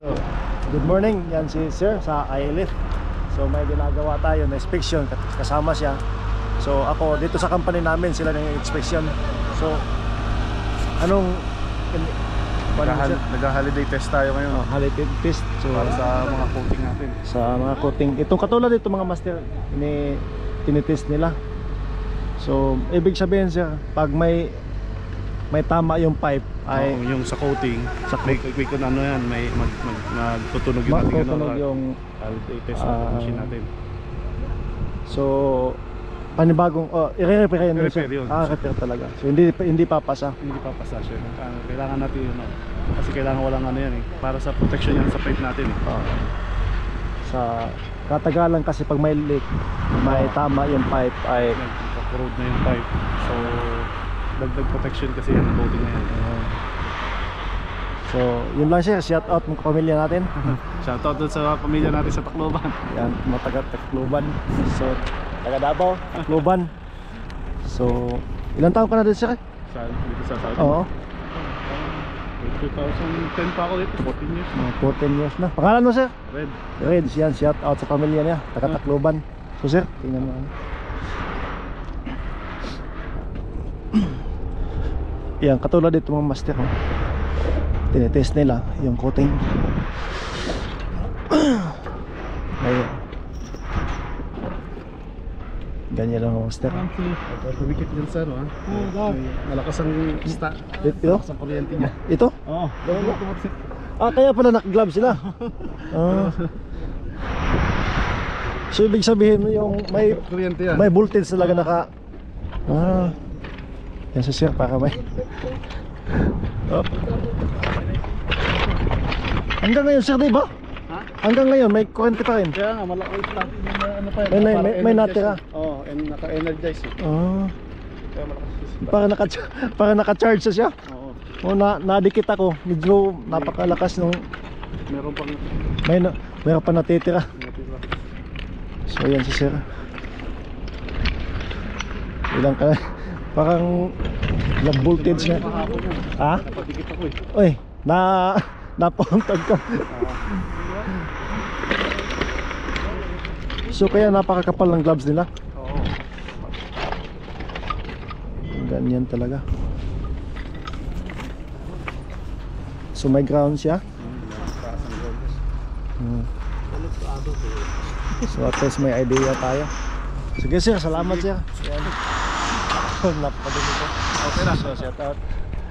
Good morning, yan si Sir sa ILF. So may ginagawa tayo na inspection, kasama siya. So ako dito sa company namin sila ng inspection. So anong nag-holiday test tayo ngayon. holiday test. So para sa mga coating natin. Sa mga coating. Itong katulad dito mga master, tinitest nila. So ibig sabihin sir, pag may tama yung pipe ay yung sa coating, may kung ano yan, may magtutunog yung magtutunog yung holiday test na machine natin. So panibagong i-repair yun. Repair talaga. So hindi papasa. Hindi papasa siya. Kailangan natin yun. Kasi kailangan walang ano yan eh. Para sa protection yan sa pipe natin eh. Sa katagalan kasi pag may leak, may tama yung pipe ay nagka-corrode na yung pipe. So dagdag protection kasi yan ang coating na yan. So yun lang siya. Shout out mga pamilya natin. Shout out sa pamilya natin sa Tacloban. Yan, mataga Tacloban. So taga Davao, Tacloban. So ilang taon ka na din sir? Dito sa Saudi? Oo. 2010 pa ako dito, 14 years. 14 years na. Pangalan mo sir? Red. Red, yan, shout out sa pamilya niya, taga Tacloban. So sir, tingnan mo. Yan, katulad dito mga master, tinitest nila yung coating. Ayun. Ganyan lang mga master. Tumikit din sa ano ha? Malakas ang Ito? malakas ang kuryente niya. Ito? Oo. Kaya pala naka-glove sila. So ibig sabihin yung may kuryente yan. may voltage talaga naka yan sa sir para may hanggang ngayon sir, di ba? Hanggang ngayon may kuryente pa rin. Kaya nga malaki lang ano pa yan. May natira. Oo, naka-energize eh. Kaya malakas. Para naka-charge siya. Oo. Nadikit ako. Medyo napakalakas nung Meron pang meron pa natitira. So yan si sir. Ilang ka parang ilang voltage na. Napadikit ako eh. Oy, napauntag ka. So kaya napakakapal ng gloves nila. Oo. Ganyan talaga. So may ground siya. So at least may idea tayo. Sige sir, salamat sir. Yan. Napadali ko. Okay na. So shout out.